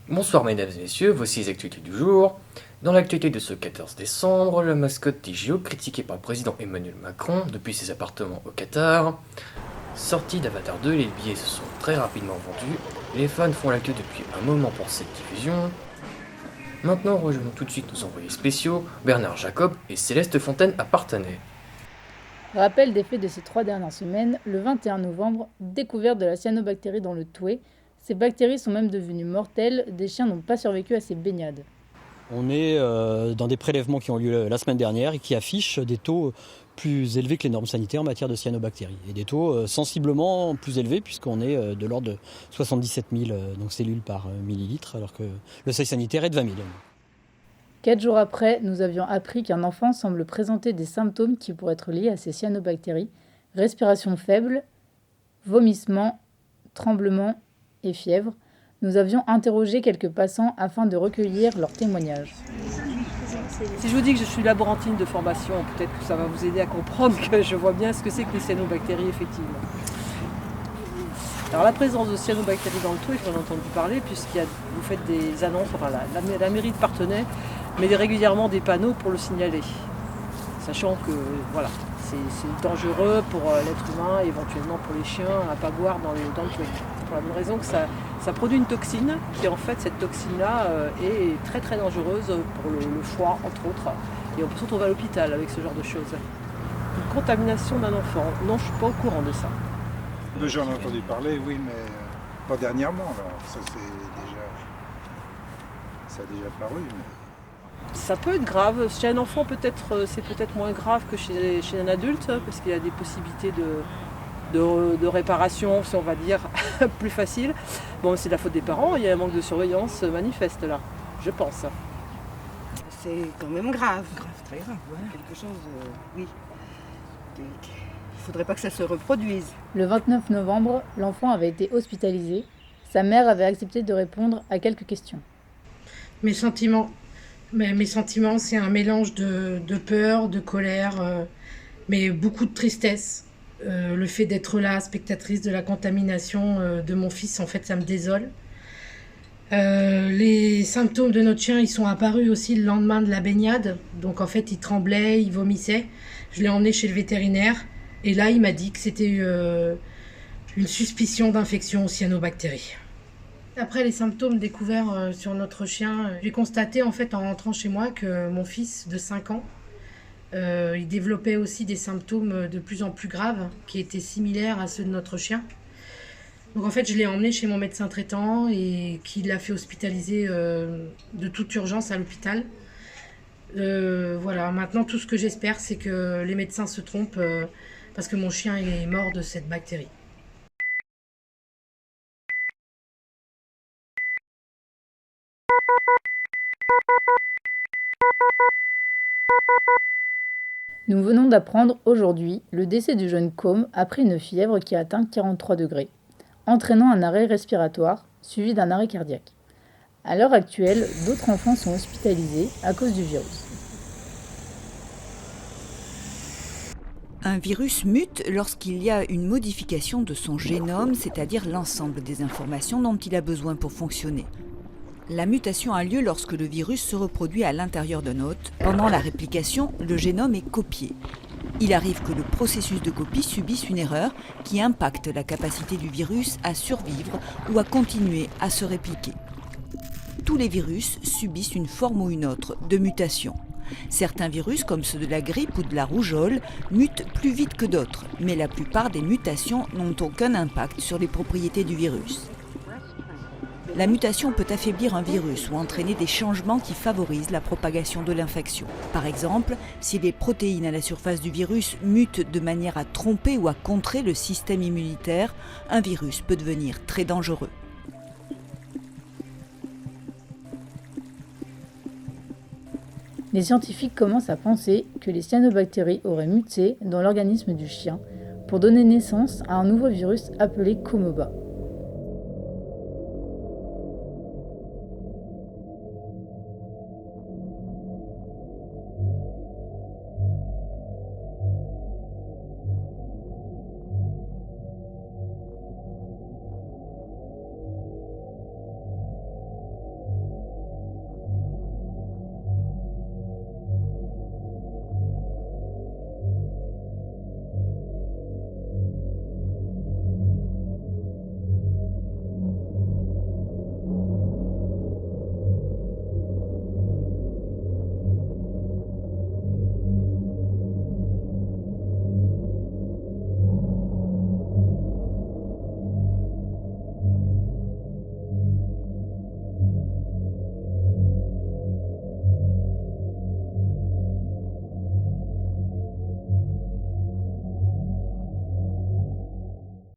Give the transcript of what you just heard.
Bonsoir mesdames et messieurs, voici les actualités du jour. Dans l'actualité de ce 14 décembre, la mascotte des JO critiquée par le président Emmanuel Macron depuis ses appartements au Qatar. Sortie d'Avatar 2, les billets se sont très rapidement vendus. Les fans font la queue depuis un moment pour cette diffusion. Maintenant, rejoignons tout de suite nos envoyés spéciaux, Bernard Jacob et Céleste Fontaine à Parthenay. Rappel des faits de ces 3 dernières semaines, le 21 novembre, découverte de la cyanobactérie dans le Touet. Ces bactéries sont même devenues mortelles, des chiens n'ont pas survécu à ces baignades. On est dans des prélèvements qui ont lieu la semaine dernière et qui affichent des taux plus élevés que les normes sanitaires en matière de cyanobactéries. Et des taux sensiblement plus élevés puisqu'on est de l'ordre de 77 000 cellules par millilitre alors que le seuil sanitaire est de 20 000. 4 jours après, nous avions appris qu'un enfant semble présenter des symptômes qui pourraient être liés à ces cyanobactéries. Respiration faible, vomissements, tremblements et fièvre. Nous avions interrogé quelques passants afin de recueillir leurs témoignages. Si je vous dis que je suis laborantine de formation, peut-être que ça va vous aider à comprendre que je vois bien ce que c'est que les cyanobactéries, effectivement. Alors la présence de cyanobactéries dans le Touet, j'en ai entendu parler, vous faites des annonces, enfin la mairie de Parthenay met régulièrement des panneaux pour le signaler. Sachant que voilà, c'est dangereux pour l'être humain et éventuellement pour les chiens à ne pas boire dans le Touet. Pour la bonne raison que ça produit une toxine, qui en fait cette toxine-là est très très dangereuse pour le foie entre autres. Et on peut se retrouver à l'hôpital avec ce genre de choses. Une contamination d'un enfant, non je ne suis pas au courant de ça. J'en ai entendu parler, oui, mais pas dernièrement. Alors. Ça a déjà paru. Mais... Ça peut être grave. Chez un enfant, c'est peut-être moins grave que chez un adulte, parce qu'il y a des possibilités de réparation, si on va dire, plus facile. Bon, c'est de la faute des parents, il y a un manque de surveillance manifeste là, je pense. C'est quand même grave. Grave, très grave, ouais. Quelque chose, oui. Il ne faudrait pas que ça se reproduise. Le 29 novembre, l'enfant avait été hospitalisé. Sa mère avait accepté de répondre à quelques questions. Mes sentiments, c'est un mélange de peur, de colère, mais beaucoup de tristesse. Le fait d'être là, spectatrice de la contamination de mon fils, en fait, ça me désole. Les symptômes de notre chien, ils sont apparus aussi le lendemain de la baignade. Donc, en fait, il tremblait, il vomissait. Je l'ai emmené chez le vétérinaire. Et là, il m'a dit que c'était une suspicion d'infection aux cyanobactéries. Après les symptômes découverts sur notre chien, j'ai constaté en fait en rentrant chez moi que mon fils de 5 ans, il développait aussi des symptômes de plus en plus graves qui étaient similaires à ceux de notre chien. Donc en fait, je l'ai emmené chez mon médecin traitant et qui l'a fait hospitaliser de toute urgence à l'hôpital. Voilà, maintenant tout ce que j'espère, c'est que les médecins se trompent parce que mon chien est mort de cette bactérie. Nous venons d'apprendre aujourd'hui le décès du jeune Com après une fièvre qui a atteint 43 degrés, entraînant un arrêt respiratoire suivi d'un arrêt cardiaque. À l'heure actuelle, d'autres enfants sont hospitalisés à cause du virus. Un virus mute lorsqu'il y a une modification de son génome, c'est-à-dire l'ensemble des informations dont il a besoin pour fonctionner. La mutation a lieu lorsque le virus se reproduit à l'intérieur d'un hôte. Pendant la réplication, le génome est copié. Il arrive que le processus de copie subisse une erreur qui impacte la capacité du virus à survivre ou à continuer à se répliquer. Tous les virus subissent une forme ou une autre de mutation. Certains virus, comme ceux de la grippe ou de la rougeole, mutent plus vite que d'autres, mais la plupart des mutations n'ont aucun impact sur les propriétés du virus. La mutation peut affaiblir un virus ou entraîner des changements qui favorisent la propagation de l'infection. Par exemple, si les protéines à la surface du virus mutent de manière à tromper ou à contrer le système immunitaire, un virus peut devenir très dangereux. Les scientifiques commencent à penser que les cyanobactéries auraient muté dans l'organisme du chien pour donner naissance à un nouveau virus appelé Comoba.